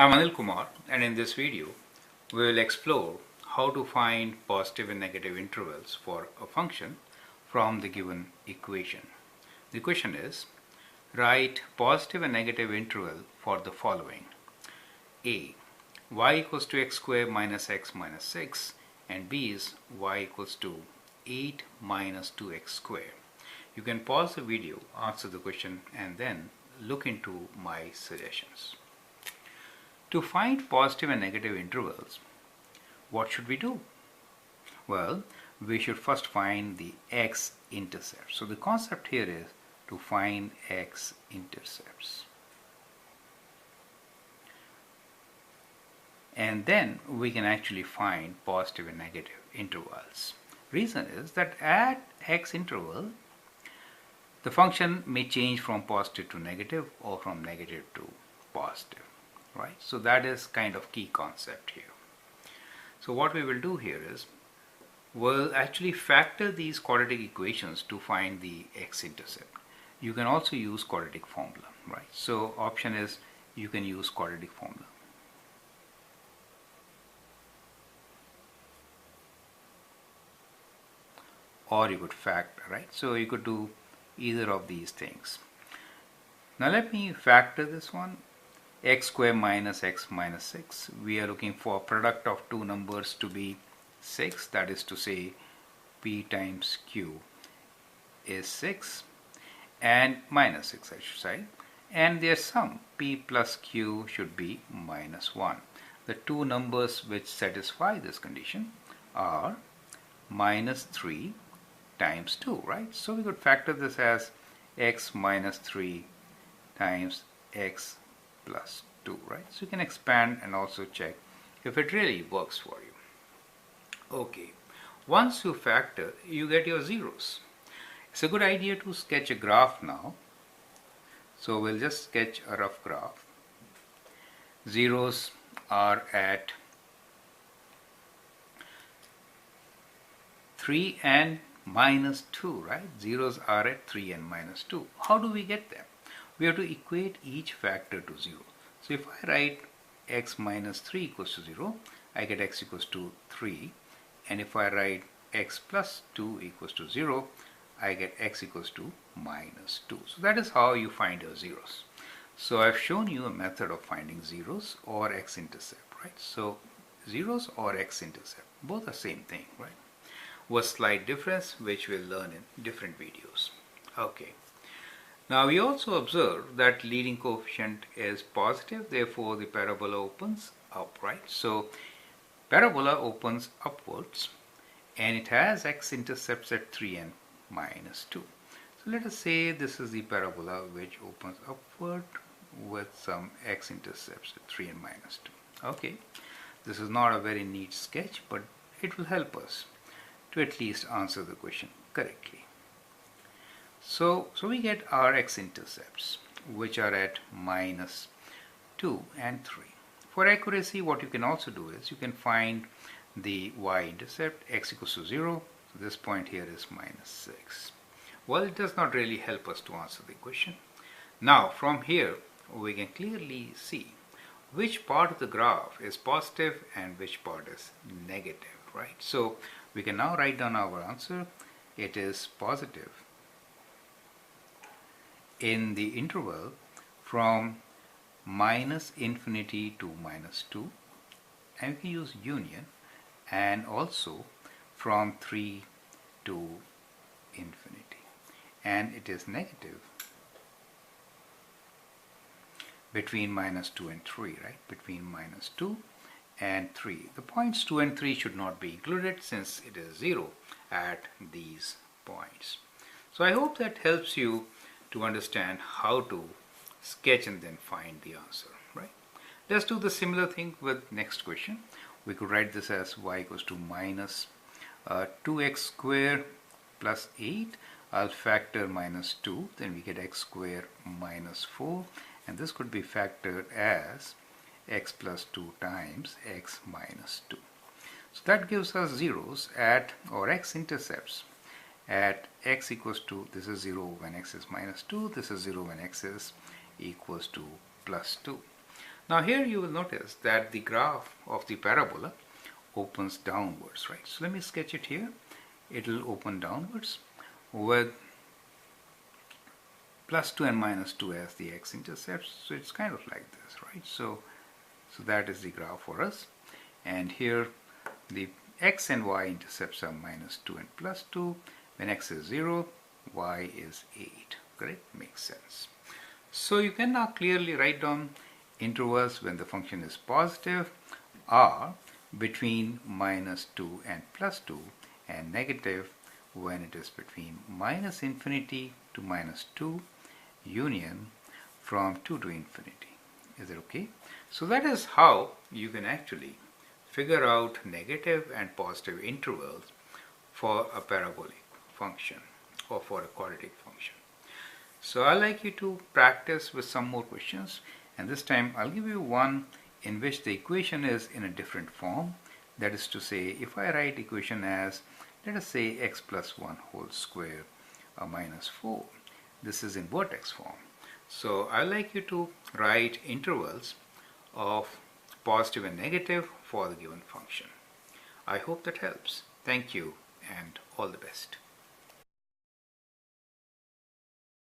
I'm Anil Kumar, and in this video we will explore how to find positive and negative intervals for a function from the given equation. The question is, write positive and negative interval for the following: A. Y equals to x squared minus x minus 6, and B is y equals to 8 minus 2x squared. You can pause the video, answer the question, and then look into my suggestions. To find positive and negative intervals, what should we do? Well, we should first find the x-intercept. So the concept here is to find x-intercepts. And then we can actually find positive and negative intervals. Reason is that at x interval, the function may change from positive to negative or from negative to positive. Right? So that is kind of key concept here. So what we will do here is we'll actually factor these quadratic equations to find the x-intercept. You can also use quadratic formula, right? So option is you can use quadratic formula. Or you could factor, right? So you could do either of these things. Now let me factor this one. X squared minus x minus 6. We are looking for product of two numbers to be 6. That is to say p times q is 6 and minus 6, I should say. And their sum p plus q should be minus 1. The two numbers which satisfy this condition are minus 3 times 2, right? So we could factor this as x minus 3 times x plus 2, right? So you can expand and also check if it really works for you. Okay, once you factor, you get your zeros. It's a good idea to sketch a graph now. So we'll just sketch a rough graph. Zeros are at 3 and minus 2, right? Zeros are at 3 and minus 2. How do we get them? We have to equate each factor to 0. So if I write x minus 3 equals to 0, I get x equals to 3. And if I write x plus 2 equals to 0, I get x equals to minus 2. So that is how you find your zeros. So I've shown you a method of finding zeros or x-intercept, right? So zeros or x-intercept, both are same thing, right? With slight difference, which we'll learn in different videos. Okay. Now we also observe that leading coefficient is positive, therefore the parabola opens up, right? So parabola opens upwards and it has x-intercepts at 3 and minus 2. So let us say this is the parabola which opens upward with some x-intercepts at 3 and minus 2. Okay, this is not a very neat sketch, but it will help us to at least answer the question correctly. So we get our x-intercepts, which are at minus 2 and 3. For accuracy, what you can also do is you can find the y-intercept, x equals to 0. So this point here is minus 6. Well, it does not really help us to answer the question. Now, from here, we can clearly see which part of the graph is positive and which part is negative, right? So we can now write down our answer. It is positive in the interval from minus infinity to minus 2, and we can use union, and also from 3 to infinity, and it is negative between minus 2 and 3, right? Between minus 2 and 3. The points 2 and 3 should not be included since it is 0 at these points. So I hope that helps you to understand how to sketch and then find the answer, right? Let's do the similar thing with next question. We could write this as y equals to minus 2x squared plus 8. I'll factor minus 2, then we get x squared minus 4, and this could be factored as x plus 2 times x minus 2. So that gives us zeros at, or x-intercepts at x equals to, this is 0 when x is minus 2, this is 0 when x is equals to plus 2. Now here you will notice that the graph of the parabola opens downwards, right? So let me sketch it here. It will open downwards with plus 2 and minus 2 as the x-intercepts. So it's kind of like this, right? So that is the graph for us. And here the x and y intercepts are minus 2 and plus 2. When x is 0, y is 8. Correct? Makes sense. So you can now clearly write down intervals when the function is positive are between minus 2 and plus 2, and negative when it is between minus infinity to minus 2 union from 2 to infinity. Is it okay? So that is how you can actually figure out negative and positive intervals for a parabolic function or for a quadratic function. So I'd like you to practice with some more questions, and this time I'll give you one in which the equation is in a different form. That is to say, if I write equation as, let us say, x plus 1 whole square minus 4, this is in vertex form. So I'd like you to write intervals of positive and negative for the given function. I hope that helps. Thank you and all the best.